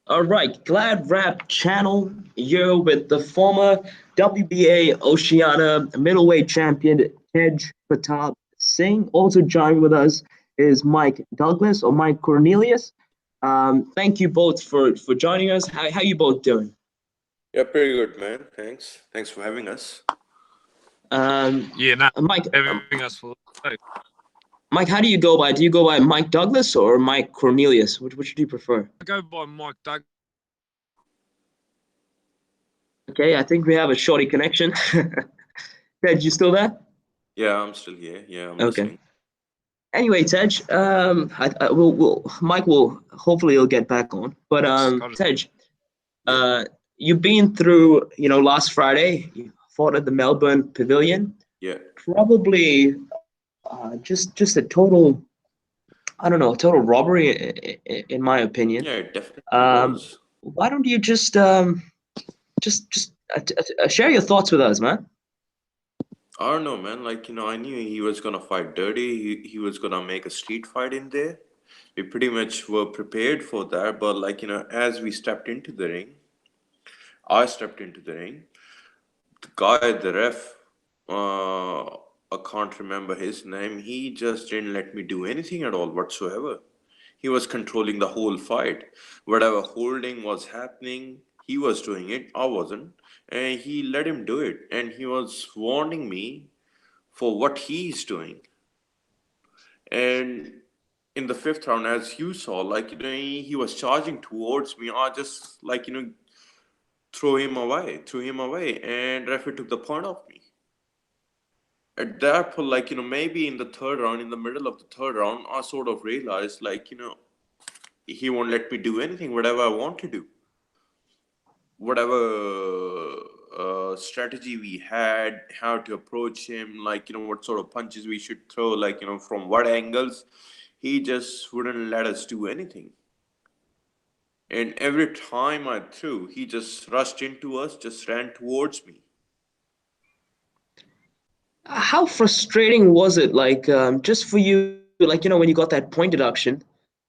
All right, GladrapChannel. You're with the former WBA Oceania middleweight champion Tej Pratap Singh. Also joined with us is Mike Douglas or Mike Cornelius. Thank you both for joining us. How you both doing? Yeah, pretty good, man. Thanks. Thanks for having us. Mike, having us for. Mike, how do you go by? Do you go by Mike Douglas or Mike Cornelius? Which do you prefer? I go by Mike Douglas. Okay, I think we have a shorty connection. Tej, you still there? Yeah, I'm still here. Yeah, I'm Okay. listening. Anyway, Tej, Mike will hopefully he'll get back on. But Tej, you've been through, last Friday, you fought at the Melbourne Pavilion. Yeah. Probably just a total, I don't know, total robbery in my opinion. Yeah, it definitely was. Why don't you just share your thoughts with us, man? I don't know, man. I knew he was gonna fight dirty. He was gonna make a street fight in there. We pretty much were prepared for that. But as we stepped into the ring, I stepped into the ring. The guy, the ref, I can't remember his name. He just didn't let me do anything at all whatsoever. He was controlling the whole fight. Whatever holding was happening, he was doing it. I wasn't. And he let him do it. And he was warning me for what he's doing. And in the fifth round, as you saw, he was charging towards me. I just, threw him away. And referee took the point off me. At that point, maybe in the third round, in the middle of the third round, I sort of realized, he won't let me do anything, whatever I want to do. Whatever strategy we had, how to approach him, what sort of punches we should throw, from what angles, he just wouldn't let us do anything. And every time I threw, he just rushed into us, just ran towards me. How frustrating was it, just for you, when you got that point deduction?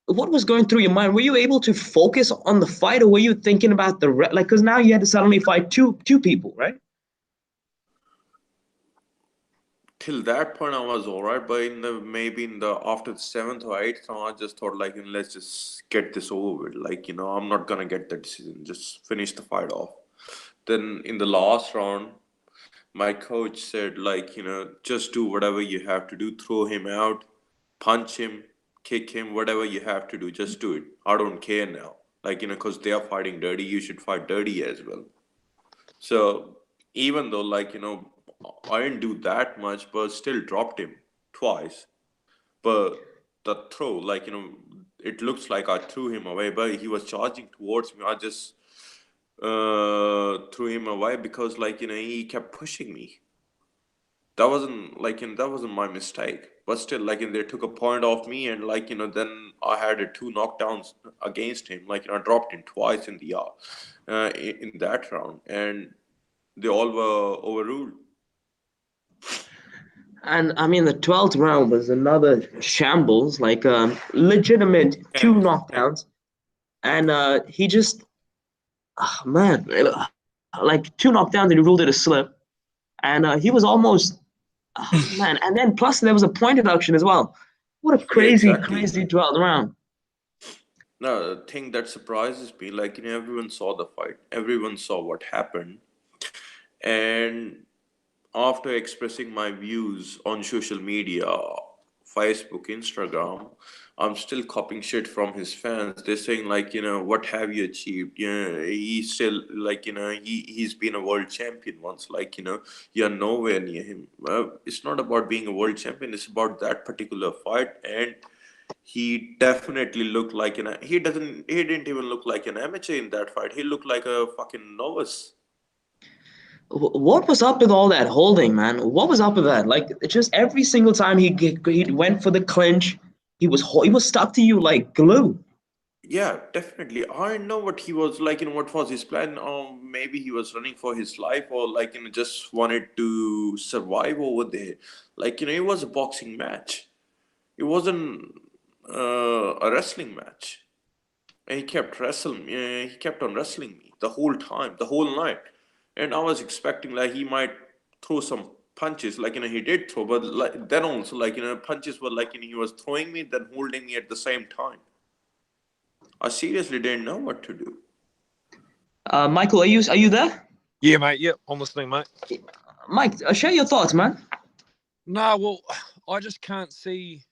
What was going through your mind? Were you able to focus on the fight, or were you thinking about because now you had to suddenly fight two people, right? Till that point, I was alright, but after the seventh or eighth round, I just thought let's just get this over with. I'm not gonna get the decision. Just finish the fight off. Then in the last round, my coach said just do whatever you have to do. Throw him out, punch him, kick him, whatever you have to do. Just do it. I don't care now. Because they are fighting dirty, you should fight dirty as well. So even though I didn't do that much, but still dropped him twice. But the throw, it looks like I threw him away, but he was charging towards me. I just threw him away because he kept pushing me. That wasn't my mistake. But still, they took a point off me, and then I had two knockdowns against him. I dropped him twice in the in that round, and they all were overruled. And I mean, the 12th round was another shambles, legitimate two knockdowns. And he just, man, two knockdowns and he ruled it a slip. And he was almost, man. And then plus there was a point deduction as well. What a crazy 12th round. No, the thing that surprises me, everyone saw the fight. Everyone saw what happened. And after expressing my views on social media, Facebook, Instagram, I'm still copying shit from his fans. They're saying what have you achieved? He's still he's been a world champion once. You're nowhere near him. It's not about being a world champion. It's about that particular fight, and he definitely looked like he didn't even look like an amateur in that fight. He looked like a fucking novice. What was up with all that holding, man? What was up with that? Just every single time he went for the clinch, he was stuck to you like glue. Yeah, definitely. I know what he was what was his plan. Maybe he was running for his life, or just wanted to survive over there. It was a boxing match. It wasn't a wrestling match. and he kept wrestling me. He kept on wrestling me the whole time, the whole night. And I was expecting like he might throw some punches, like he did throw, but like then also like punches were like he was throwing me, then holding me at the same time. I seriously didn't know what to do. Michael, are you there? Yeah, mate. Yep, I'm listening, mate. Mike, share your thoughts, man. No, well, I just can't see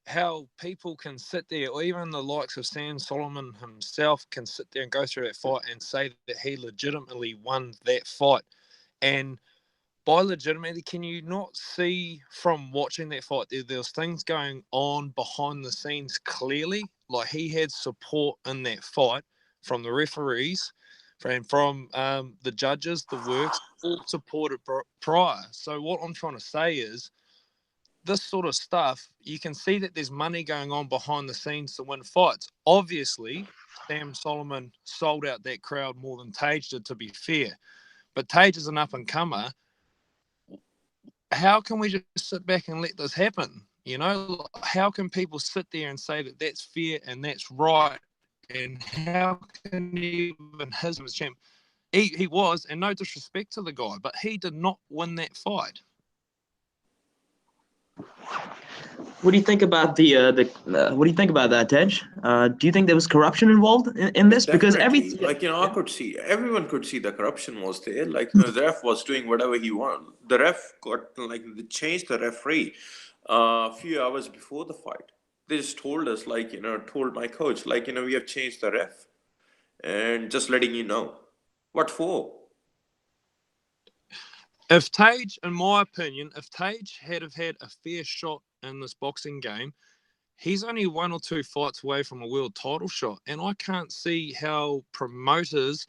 how people can sit there, or even the likes of Sam Soliman himself can sit there and go through that fight and say that he legitimately won that fight. And by legitimately, can you not see from watching that fight there was things going on behind the scenes clearly? Like he had support in that fight from the referees, from the judges, the works, all supported prior. So what I'm trying to say is, this sort of stuff, you can see that there's money going on behind the scenes to win fights. Obviously, Sam Soliman sold out that crowd more than Tej did, to be fair. But Tej is an up-and-comer. How can we just sit back and let this happen? How can people sit there and say that that's fair and that's right? And how can even his champ? He was, and no disrespect to the guy, but he did not win that fight. What do you think about what do you think about that, Tej? Do you think there was corruption involved in this? Because Definitely, I could see, everyone could see the corruption was there. Like the ref was doing whatever he wanted. The ref got they changed the referee a few hours before the fight. They just told us told my coach we have changed the ref and just letting you know. What for? If Tej, in my opinion, if Tej had have had a fair shot in this boxing game, he's only 1 or 2 fights away from a world title shot. And I can't see how promoters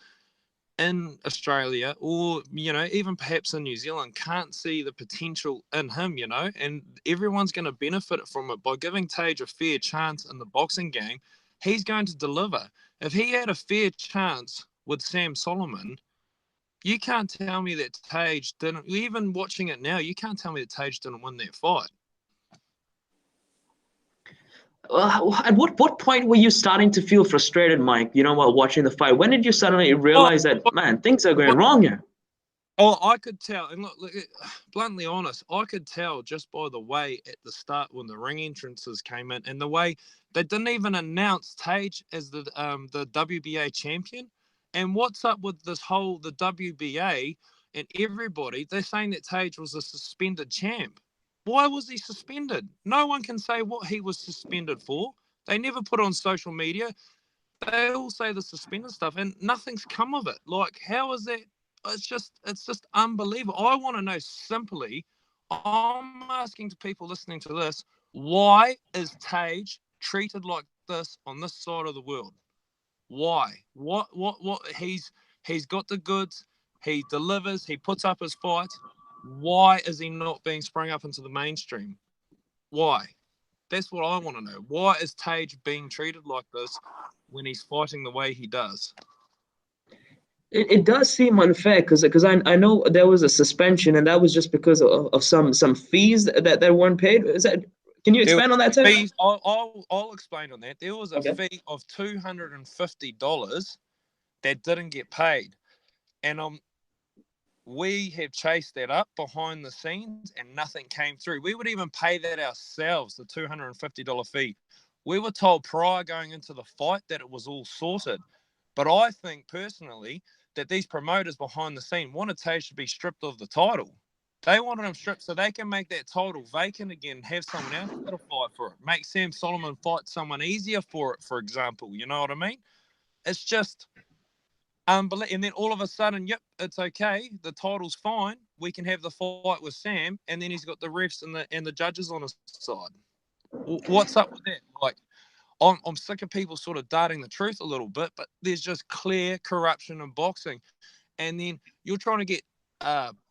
in Australia or, even perhaps in New Zealand can't see the potential in him, and everyone's going to benefit from it by giving Tej a fair chance in the boxing game. He's going to deliver. If he had a fair chance with Sam Soliman, you can't tell me that Tej didn't, even watching it now, you can't tell me that Tej didn't win that fight. At what point were you starting to feel frustrated, Mike, while watching the fight? When did you suddenly realize that, man, things are going wrong here? Oh, I could tell, and look, bluntly honest, I could tell just by the way at the start when the ring entrances came in, and the way they didn't even announce Tej as the WBA champion. And what's up with this whole the WBA and everybody? They're saying that Tej was a suspended champ. Why was he suspended? No one can say what he was suspended for. They never put it on social media. They all say the suspended stuff, and nothing's come of it. Like, how is that? It's just unbelievable. I want to know simply. I'm asking to people listening to this: why is Tej treated like this on this side of the world? Why? What? He's got the goods. He delivers. He puts up his fights. Why is he not being sprung up into the mainstream? Why? That's what I want to know. Why is Tej being treated like this when he's fighting the way he does? It does seem unfair because I know there was a suspension, and that was just because of some fees that weren't paid. Can you expand on that, Tej? Fees, I'll explain on that. There was a fee of $250 that didn't get paid, and we have chased that up behind the scenes, and nothing came through. We would even pay that ourselves, the $250 fee. We were told prior going into the fight that it was all sorted. But I think personally that these promoters behind the scene wanted Tej to be stripped of the title. They wanted him stripped so they can make that title vacant again, have someone else to fight for it, make Sam Soliman fight someone easier for it, for example. You know what I mean? It's just unbelievable. And then all of a sudden, yep, it's okay. The title's fine. We can have the fight with Sam, and then he's got the refs and the judges on his side. What's up with that? Like, I'm sick of people sort of darting the truth a little bit, but there's just clear corruption in boxing. And then you're trying to get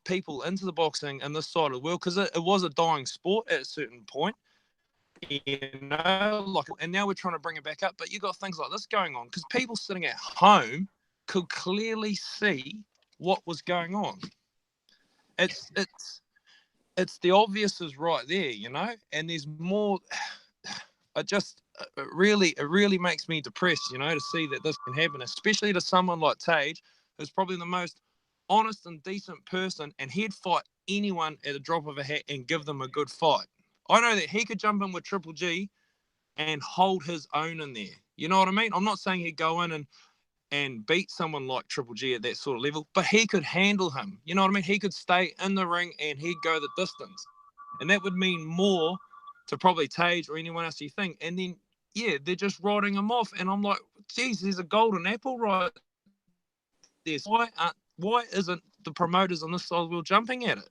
people into the boxing in this side of the world because it was a dying sport at a certain point. And now we're trying to bring it back up. But you got things like this going on because people sitting at home could clearly see what was going on. It's the obvious is right there, and there's more. it really makes me depressed, you know, to see that this can happen, especially to someone like Tej, who's probably the most honest and decent person, and he'd fight anyone at the drop of a hat and give them a good fight. I know that he could jump in with Triple G and hold his own in there. You know what I mean? I'm not saying he'd go in and beat someone like Triple G at that sort of level, but he could handle him. You know what I mean? He could stay in the ring and he'd go the distance. And that would mean more to probably Tej or anyone else you think. And then, yeah, they're just writing him off. And I'm like, geez, there's a golden apple right there. Why isn't the promoters on this side of the wheel jumping at it?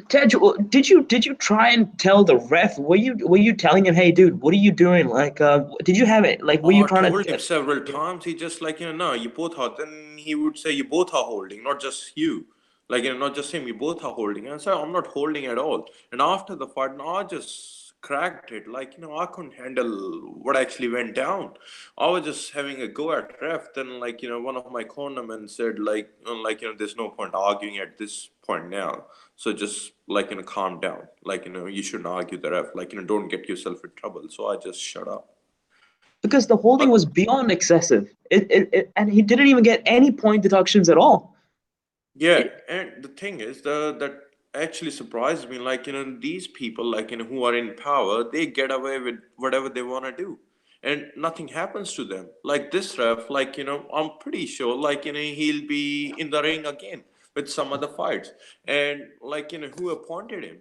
Tej, did you try and tell the ref? Were you telling him, hey, dude, what are you doing? Like, did you have it? Like, were you trying I to? told him several times. He just like, no, you both are. Then he would say, you both are holding, not just you. Like, not just him, you both are holding. And so I'm not holding at all. And after the fight, I just cracked it. Like, I couldn't handle what actually went down. I was just having a go at ref. Then, like, one of my cornermen said, like, there's no point arguing at this point now. So just, like, calm down. Like, you shouldn't argue the ref. Like, don't get yourself in trouble. So I just shut up. Because the holding was beyond excessive. And he didn't even get any point deductions at all. Yeah, and the thing is, that actually surprised me. Like, these people, like, who are in power, they get away with whatever they want to do, and nothing happens to them. Like this ref, like, I'm pretty sure, like, he'll be in the ring again with some other fights. And, like, who appointed him?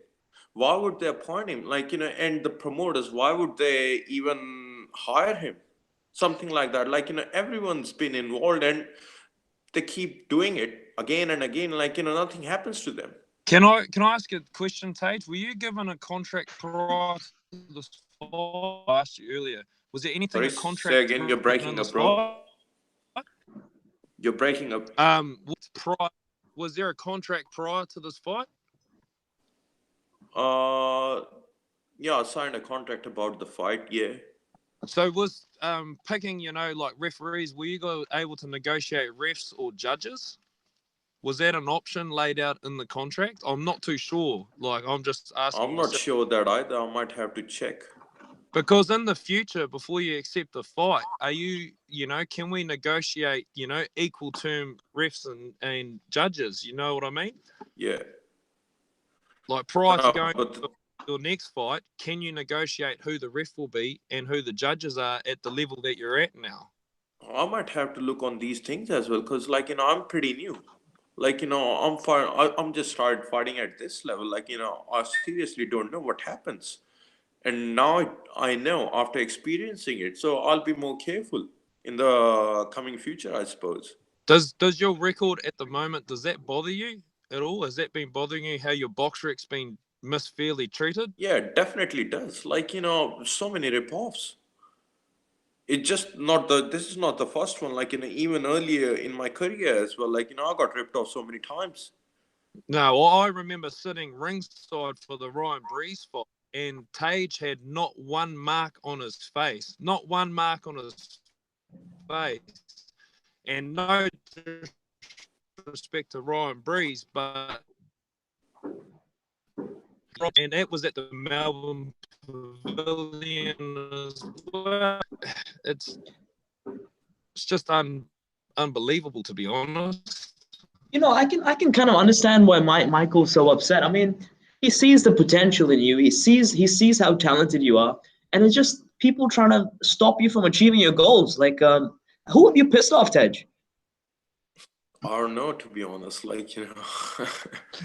Why would they appoint him? Like, and the promoters, why would they even hire him? Something like that. Like, everyone's been involved, and they keep doing it again and again, like, nothing happens to them. Can I ask a question, Tej? Were you given a contract prior to this fight? I asked you earlier. Was there anything a contract? Say again, you're breaking up, bro. You're breaking up. Was there a contract prior to this fight? Yeah, I signed a contract about the fight, yeah. So was picking, like referees, were you guys able to negotiate refs or judges? Was that an option laid out in the contract? I'm not too sure. Like, I'm just asking. I'm not sure that either. I might have to check. Because in the future, before you accept the fight, are you, can we negotiate, equal term refs and judges? You know what I mean? Yeah. Like prior to going to your next fight, can you negotiate who the ref will be and who the judges are at the level that you're at now? I might have to look on these things as well, because, like, I'm pretty new. Like, I'm just started fighting at this level. Like, I seriously don't know what happens. And now I know after experiencing it. So I'll be more careful in the coming future, I suppose. Does your record at the moment, does that bother you at all? Has that been bothering you, how your box rec's been misfairly treated? Yeah, it definitely does. Like, so many rip-offs. It's just this is not the first one. Like, even earlier in my career as well, like, I got ripped off so many times. No, well, I remember sitting ringside for the Ryan Breeze fight, and Tej had not one mark on his face. Not one mark on his face. And no disrespect to Ryan Breeze, but and that was at the Melbourne Pavilion as well. It's just unbelievable, to be honest. I can kind of understand why Michael's so upset. I mean, he sees the potential in you. He sees how talented you are, and it's just people trying to stop you from achieving your goals. Like, who have you pissed off, Tej? I don't know, to be honest. Like,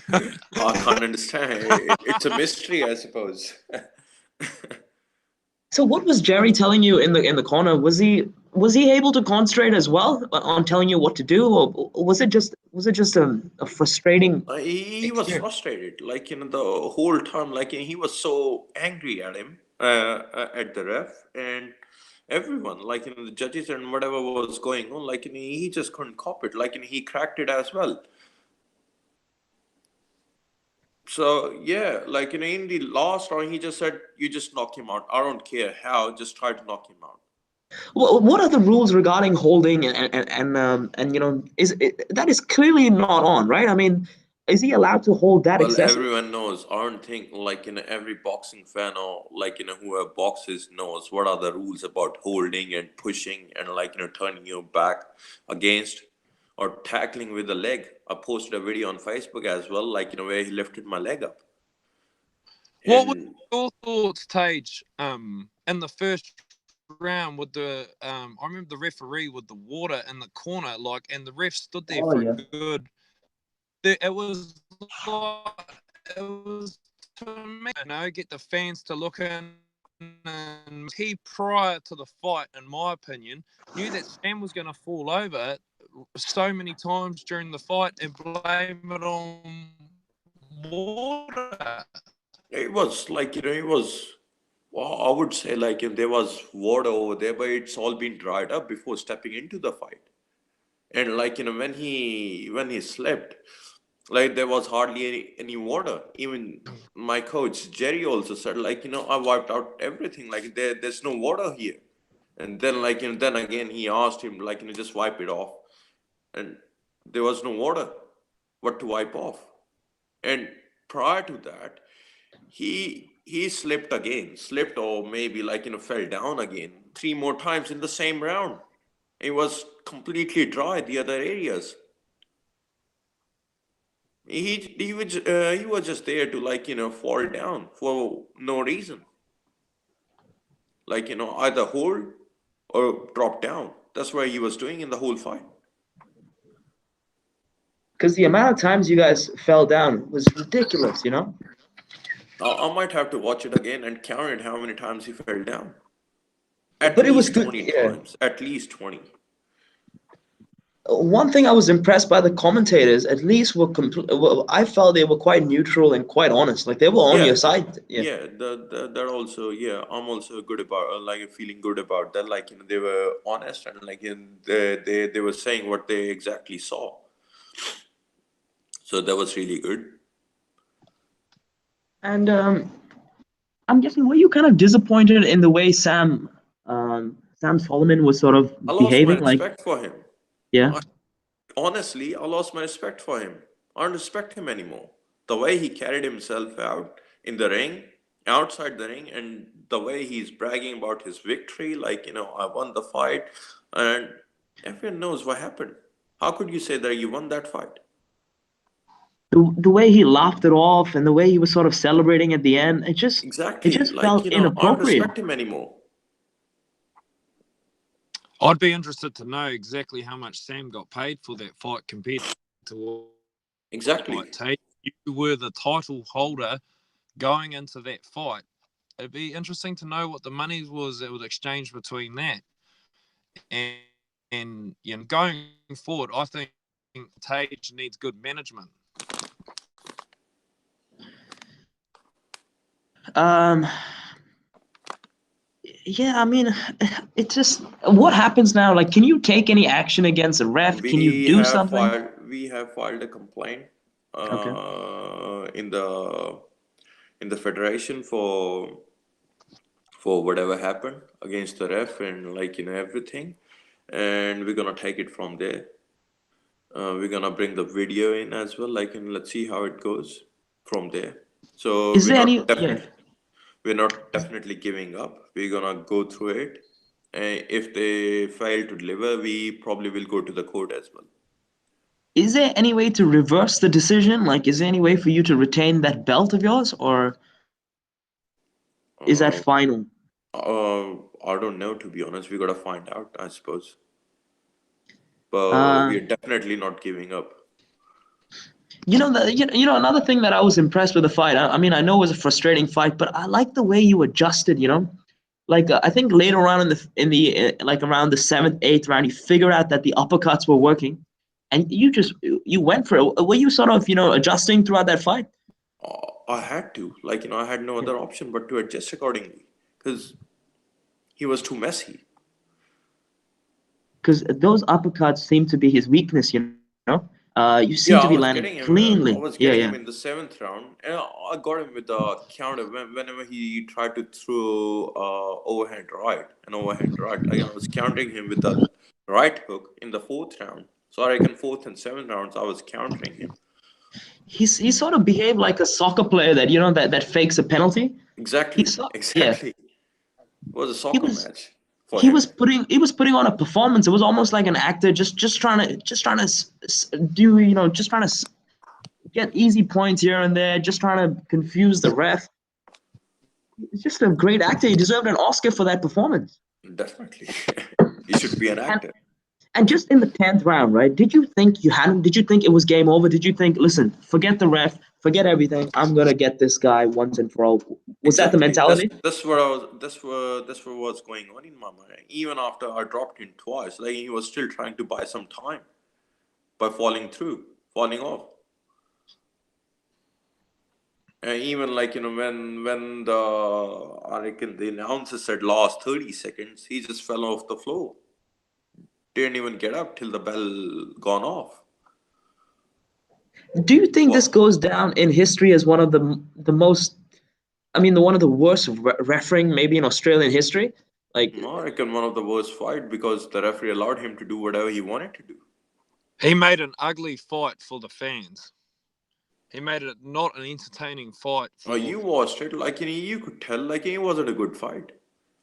I can't understand. It's a mystery, I suppose. So, what was Jerry telling you in the corner? Was he able to concentrate as well on telling you what to do, or was it just a frustrating? He was frustrated, like, the whole time. Like, he was so angry at him, at the ref and everyone, like, the judges and whatever was going on. Like, he just couldn't cop it. Like, he cracked it as well. So yeah, like, in the last round, he just said, "You just knock him out. I don't care how. Just try to knock him out." Well, what are the rules regarding holding and that is clearly not on, right? I mean, Is he allowed to hold that Well, excessive? everyone knows. I don't think like every boxing fan or like who have boxes knows what are the rules about holding and pushing and turning your back against or tackling with the leg. I posted a video on Facebook as well, where he lifted my leg up. What were And your thoughts, Tej, in the first round with the I remember the referee with the water in the corner, and the ref stood there for a good. It was to me, get the fans to look in. And he, prior to the fight, in my opinion, knew that Sam was going to fall over so many times during the fight and blame it on water. it was it was. Well, I would say there was water over there, but it's all been dried up before stepping into the fight. And when he slept, there was hardly any water. Even my coach Jerry also said I wiped out everything. There's no water here. And then then again he asked him just wipe it off, and there was no water. What to wipe off? And prior to that, he slipped or maybe fell down again 3 more times in the same round. It was completely dry the other areas. He was just there to fall down for no reason. Either hold or drop down. That's what he was doing in the whole fight. Because the amount of times you guys fell down was ridiculous, you know? I might have to watch it again and count it how many times he fell down. At But it was least good. 20 Yeah. times. At least 20. One thing I was impressed by the commentators, at least well, I felt they were quite neutral and quite honest. Like they were on your side. Yeah. Yeah, that also, yeah, I'm also good about feeling good about that. They were honest and they were saying what they exactly saw. So that was really good. And I'm guessing, were you kind of disappointed in the way Sam Soliman was sort of I lost my behaving? Like, respect for him. yeah. Honestly, I lost my respect for him. I don't respect him anymore. The way he carried himself out in the ring, outside the ring, and the way he's bragging about his victory, I won the fight, and everyone knows what happened. How could you say that you won that fight? The way he laughed it off and the way he was sort of celebrating at the end, it Exactly. just felt I don't inappropriate. respect him anymore. I'd be interested to know exactly how much Sam got paid for that fight compared to Exactly. Tej. You were the title holder going into that fight. It'd be interesting to know what the money was that was exchanged between that. And going forward, I think Tej needs good management. Yeah, I mean, it just, what happens now? Like, can you take any action against a ref? Can you do something? We have filed a complaint Okay. in the federation for whatever happened against the ref and everything, and we're gonna take it from there. We're gonna bring the video in as well, and let's see how it goes from there. So Is there any? Yeah. we're not definitely giving up. We're gonna go through it. If they fail to deliver, we probably will go to the court as well. Is there any way to reverse the decision? Like, is there any way for you to retain that belt of yours, or is that final? I don't know, to be honest. We gotta find out, I suppose. But we're definitely not giving up. You know, another thing that I was impressed with the fight. I mean, I know it was a frustrating fight, but I like the way you adjusted. You know, like I think later on like around the 7th, 8th round, you figured out that the uppercuts were working, and you went for it. Were you sort of adjusting throughout that fight? I had to, I had no other option but to adjust accordingly because he was too messy. Because those uppercuts seem to be his weakness. You know, you seem to be landing cleanly. I was getting him in the 7th round, and I got him with the counter whenever he tried to throw overhand right. I was countering him with the right hook in the 4th round. So I reckon 4th and 7th rounds I was countering him. he sort of behaved like a soccer player that that fakes a penalty. Exactly, Yeah, exactly. It was a he soccer was match for him. he was putting on a performance. It was almost like an actor just trying to do just trying to get easy points here and there, just trying to confuse the ref. He's just a great actor. He deserved an Oscar for that performance. Definitely. He should be an And actor. and just in the 10th round, right? Did you think you had him? Did you think it was game over? Did you think, listen, forget the ref, forget everything. I'm gonna get this guy once and for all. Was that the Exactly. mentality? That's what was going on in my mind. Even after I dropped him twice, like he was still trying to buy some time by falling off. And even like when I reckon the announcer said last 30 seconds, he just fell off the floor. Didn't even get up till the bell gone off. Do you think this Well, goes down in history as one of the most, I mean, one of the worst refereeing maybe in Australian history? Like, I reckon one of the worst fight because the referee allowed him to do whatever he wanted to do. He made an ugly fight for the fans. He made it not an entertaining fight. You watched it, like you could tell, like it wasn't a good fight.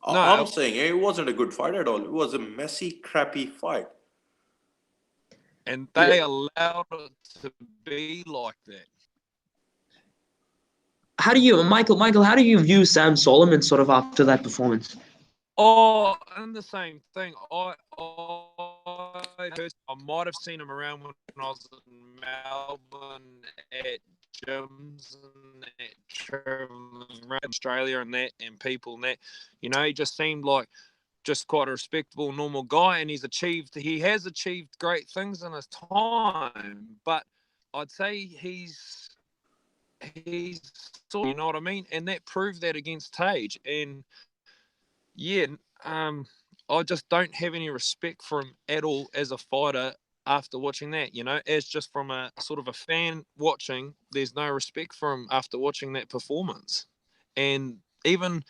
No, I'm saying it wasn't a good fight at all. It was a messy, crappy fight. and they allowed it to be like that. how do you, Michael, how do you view Sam Soliman sort of after that performance? Oh, and the same thing. I might have seen him around when I was in Melbourne at gyms and that, around Australia and that, and people and that. He just seemed like just quite a respectable, normal guy, and he has achieved great things in his time. But I'd say he's sort of, you know what I mean, and that proved that against Tej. And yeah, I just don't have any respect for him at all as a fighter after watching that. As just from a sort of a fan watching, there's no respect for him after watching that performance. And even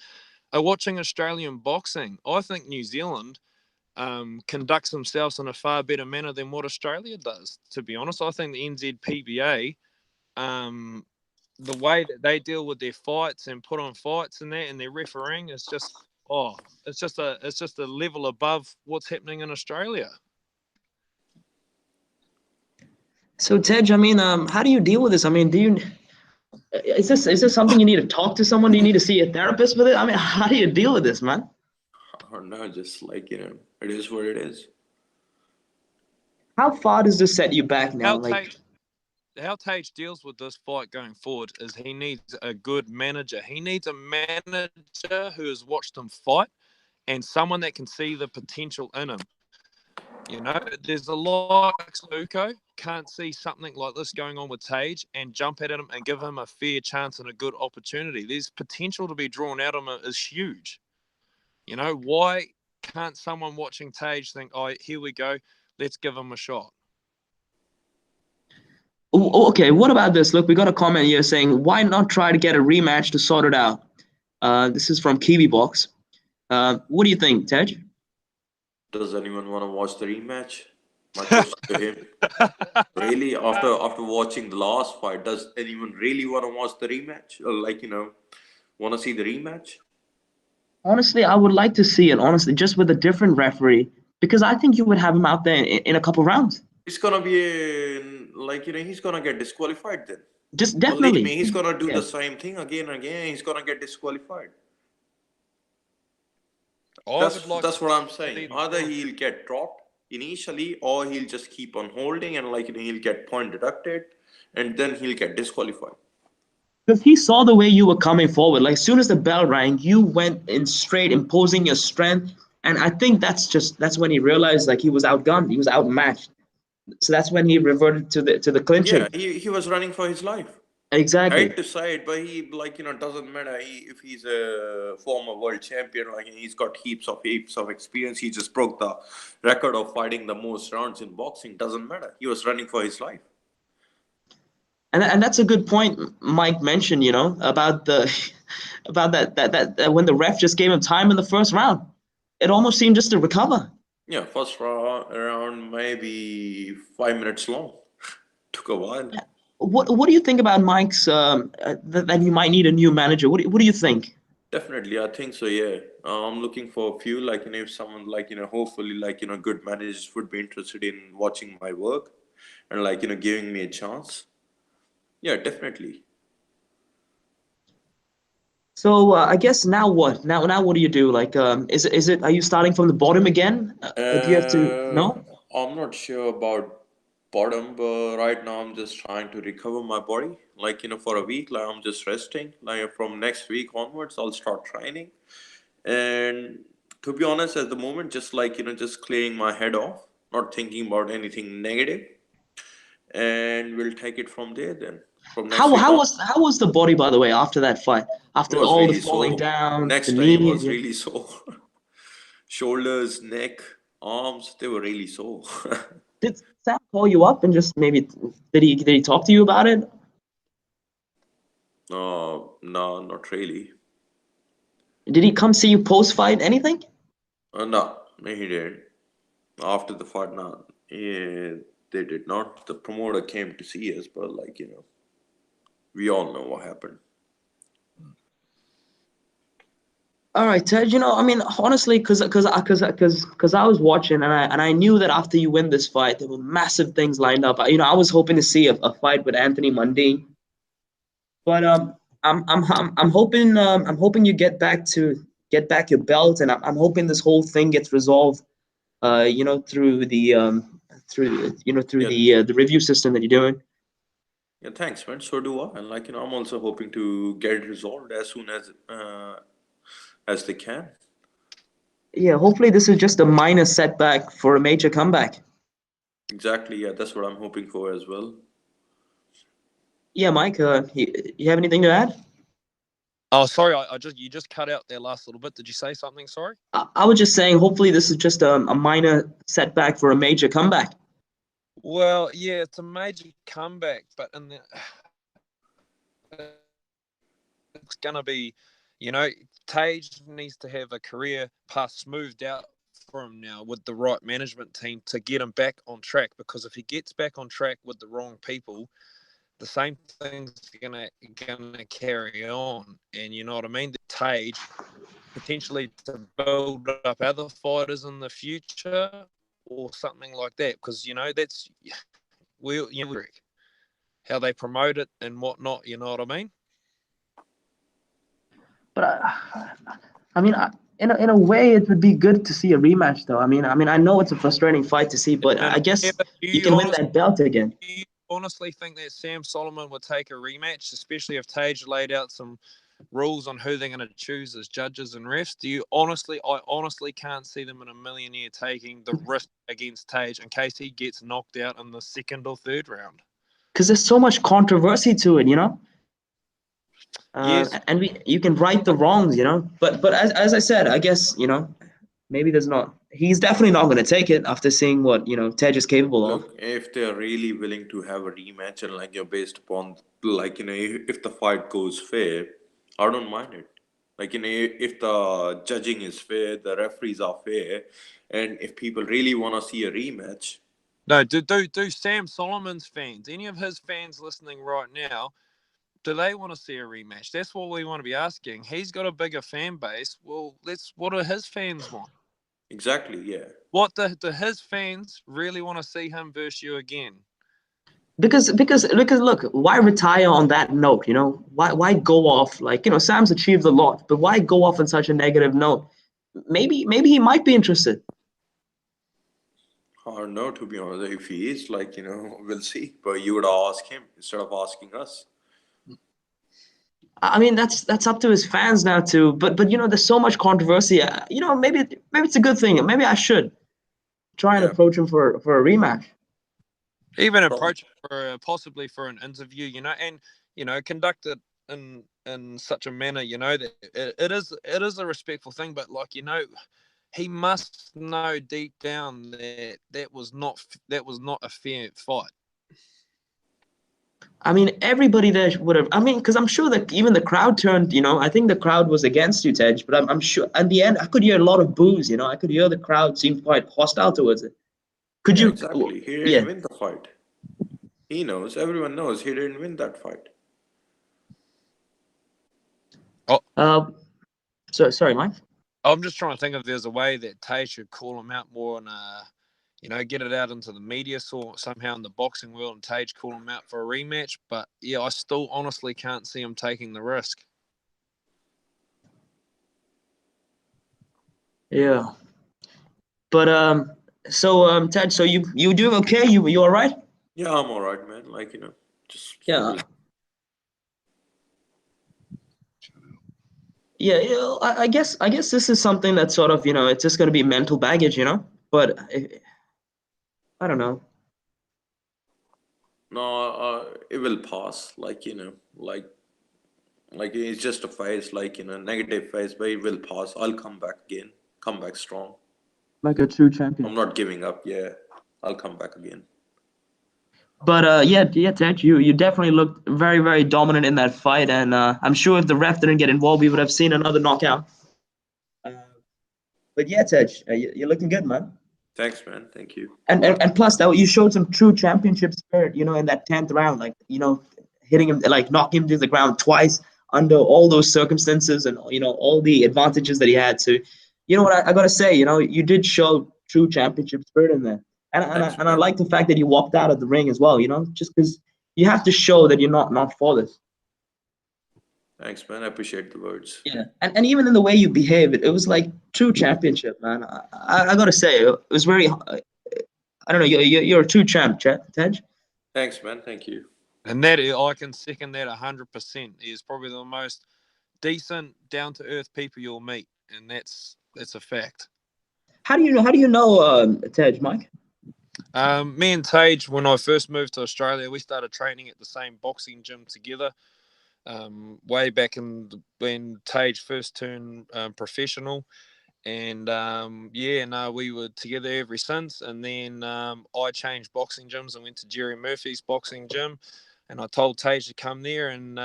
watching Australian boxing, I think New Zealand conducts themselves in a far better manner than what Australia does, to be honest. I think the NZPBA, the way that they deal with their fights and put on fights and that, and their refereeing is just, it's just a level above what's happening in Australia. So Tej, I mean, how do you deal with this? I mean, is this something you need to talk to someone? Do you need to see a therapist with it? I mean, how do you deal with this, man? Or no, just like it is what it is. How far does this set you back now? How Tej deals with this fight going forward is he needs a good manager. He needs a manager who has watched him fight and someone that can see the potential in him. There's a lot of Luko can't see something like this going on with Tej and jump at him and give him a fair chance and a good opportunity. There's potential to be drawn out of him is huge. Why can't someone watching Tej think, oh, here we go, let's give him a shot? Okay, what about this? Look, we got a comment here saying, why not try to get a rematch to sort it out? This is from Kiwi Box. What do you think, Tej? Does anyone want to watch the rematch? My question to him. Really, after watching the last fight, does anyone really want to watch the rematch? Or want to see the rematch? Honestly, I would like to see it, honestly, just with a different referee, because I think you would have him out there in a couple rounds. It's gonna be he's gonna get disqualified then. Just definitely. Believe me, he's gonna do the same thing again and again. He's gonna get disqualified. That's what I'm saying. Either he'll get dropped initially, or he'll just keep on holding and he'll get point deducted, and then he'll get disqualified. Because he saw the way you were coming forward. Like, as soon as the bell rang, you went in straight, imposing your strength. And I think that's when he realized he was outgunned, he was outmatched. So that's when he reverted to the clinching. Yeah, he was running for his life. Exactly. Right to side, but he doesn't matter if he's a former world champion. He's got heaps of experience. He just broke the record of fighting the most rounds in boxing. Doesn't matter. He was running for his life. And that's a good point Mike mentioned, about that when the ref just gave him time in the first round, it almost seemed just to recover. Yeah, first round maybe 5 minutes long. Took a while. Yeah. what do you think about Mike's that he might need a new manager? What do you think? Definitely, I think so. Yeah, I'm looking for a few, like, if someone, like, hopefully, like, good managers would be interested in watching my work and, like, giving me a chance. Yeah, definitely. So I guess now what? Now what do you do? Like, is it? Are you starting from the bottom again? Do you have to? No. I'm not sure about bottom, but right now I'm just trying to recover my body. Like, for a week, like, I'm just resting. Like, from next week onwards, I'll start training. And to be honest, at the moment, just, like, just clearing my head off, not thinking about anything negative, and we'll take it from there then. From next week on, How was the body, by the way, after that fight? it After was all the really falling sore. down, Next the day, it knee. was really sore. Shoulders, neck, arms, they were really sore. Did Sam call you up and just maybe did he talk to you about it? No, not really. Did he come see you post fight? Anything? No, he didn't. After the fight, no, yeah, they did not. The promoter came to see us, but, like, we all know what happened. All right, Ted. I mean, honestly, because I was watching and I knew that after you win this fight, there were massive things lined up. I was hoping to see a fight with Anthony Mundine, but I'm hoping you get back your belt, and I'm hoping this whole thing gets resolved. Through Yeah, the review system that you're doing. yeah, thanks, man. So do I. And, like, I'm also hoping to get it resolved as soon as they can. Yeah, hopefully this is just a minor setback for a major comeback. Exactly. Yeah, that's what I'm hoping for as well. Yeah, Mike, you have anything to add? Oh, sorry, you just cut out there last little bit. Did you say something? Sorry. I was just saying, hopefully this is just a minor setback for a major comeback. Well, yeah, it's a major comeback, but it's gonna be, Tej needs to have a career path smoothed out for him now with the right management team to get him back on track. Because if he gets back on track with the wrong people, the same thing's gonna carry on. And you know what I mean? The Tej potentially to build up other fighters in the future or something like that. Because that's how they promote it and whatnot. You know what I mean? But I mean, in a way, it would be good to see a rematch, though. I mean, I know it's a frustrating fight to see, but I guess you can win that belt again. Do you honestly think that Sam Soliman would take a rematch, especially if Tej laid out some rules on who they're going to choose as judges and refs? I honestly can't see them in a million year taking the risk against Tej in case he gets knocked out in the second or third round. Because there's so much controversy to it, Yes. And you can right the wrongs, But as I said, I guess maybe there's not. He's definitely not going to take it after seeing what Tej is capable of. Look, if they're really willing to have a rematch and, like, based upon, like, if the fight goes fair, I don't mind it. Like, if the judging is fair, the referees are fair, and if people really want to see a rematch. No, do Sam Soliman's fans, any of his fans listening right now, do they want to see a rematch? That's what we want to be asking. He's got a bigger fan base. Well, what do his fans want? Exactly, yeah. What do his fans really want to see him versus you again? Because look, why retire on that note? Why go off like Sam's achieved a lot, but why go off on such a negative note? Maybe he might be interested. Or no, to be honest, if he is, like, we'll see. But you would ask him instead of asking us. I mean, that's up to his fans now too. But there's so much controversy. Maybe it's a good thing. Maybe I should try and approach him for a rematch. Even approach for possibly for an interview, and conduct it in such a manner, that it is a respectful thing. But, like, he must know deep down that was not a fair fight. I mean, everybody there would have. I mean, because I'm sure that even the crowd turned. I think the crowd was against you, Tej. But I'm sure at the end, I could hear a lot of boos. I could hear the crowd seemed quite hostile towards it. Could you? Exactly. He didn't Yeah. win the fight. He knows. Everyone knows he didn't win that fight. Sorry, Mike. I'm just trying to think if there's a way that Tej should call him out more and get it out into the media somehow in the boxing world, and Tej call him out for a rematch. But yeah, I still honestly can't see him taking the risk. Yeah. But Tej, so you doing okay? You all right? Yeah, I'm all right, man. Like, just Yeah. Yeah, I guess this is something that's sort of, it's just going to be mental baggage, but I don't know. No, it will pass. Like, like it's just a phase, like, negative phase, but it will pass. I'll come back again, come back strong. Like a true champion. I'm not giving up. Yeah, I'll come back again. But yeah, Tej, you definitely looked very, very dominant in that fight, and I'm sure if the ref didn't get involved, we would have seen another knockout. But yeah, Tej, you're looking good, man. Thanks, man. Thank you. And plus, that you showed some true championship spirit, in that 10th round, like hitting him, like knocking him to the ground twice under all those circumstances, and all the advantages that he had. So, you know what I gotta say, you did show true championship spirit in there. And I like the fact that you walked out of the ring as well, just because you have to show that you're not for this. Thanks, man. I appreciate the words. Yeah, and even in the way you behave, it was like true championship, man. I gotta say, it was very. I don't know. You're a true champ, Tej. Thanks, man. Thank you. And that I can second that 100%. He is probably the most decent, down to earth people you'll meet, and that's a fact. How do you know Tej, Mike? Me and Tej, when I first moved to Australia, we started training at the same boxing gym together. Way back when Tej first turned professional, and we were together ever since. And then I changed boxing gyms and went to Jerry Murphy's boxing gym, and I told Tej to come there, and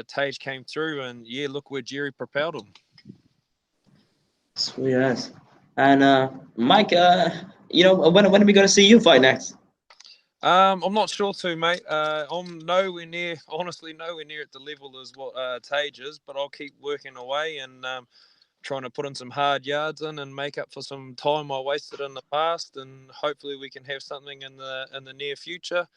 Tej came through, and yeah, look where Jerry propelled him. Sweet ass. And Mike, when are we going to see you fight next? I'm not sure too, mate. I'm nowhere near at the level as what Tej is, but I'll keep working away and trying to put in some hard yards and make up for some time I wasted in the past, and hopefully we can have something in the near future.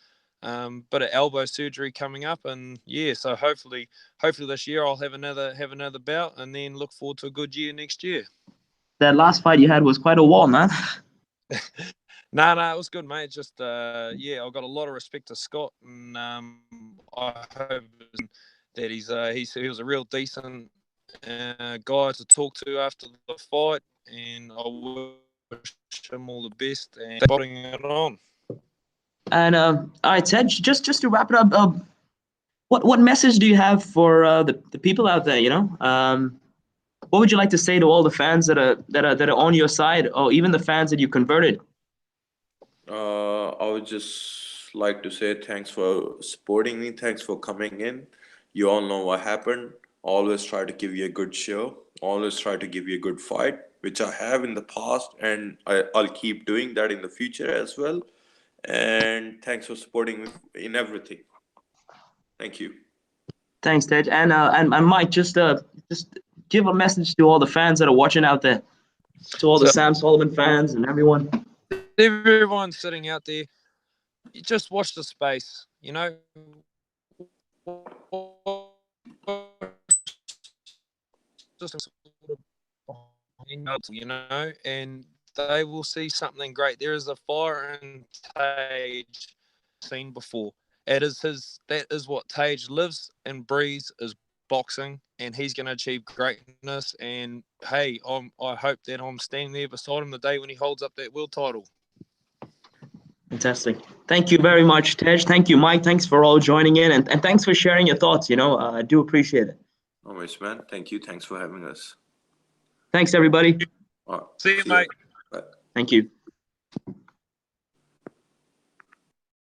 Bit of elbow surgery coming up, and yeah, so hopefully this year I'll have another bout, and then look forward to a good year next year. That last fight you had was quite a wall, man. No, it was good, mate. Just I've got a lot of respect to Scott, and I hope that he was a real decent guy to talk to after the fight, and I wish him all the best and putting it on. And all right, Tej, just to wrap it up, what message do you have for the people out there? What would you like to say to all the fans that are on your side, or even the fans that you converted? I would just like to say thanks for supporting me. Thanks for coming in. You all know what happened. Always try to give you a good show. Always try to give you a good fight, which I have in the past, and I'll keep doing that in the future as well. And thanks for supporting me in everything. Thank you. Thanks, Tej. And Mike, just give a message to all the fans that are watching out there, to all the Sam Soliman fans and everyone. Everyone sitting out there, you just watch the space, and they will see something great. There is a fire in Tej seen before. That is what Tej lives and breathes, is boxing, and he's going to achieve greatness. And hey, I hope that I'm standing there beside him the day when he holds up that world title. Fantastic. Thank you very much, Tej. Thank you, Mike. Thanks for all joining in, and thanks for sharing your thoughts. I do appreciate it. Always, man. Thank you. Thanks for having us. Thanks, everybody. See you, mate. Bye. Thank you.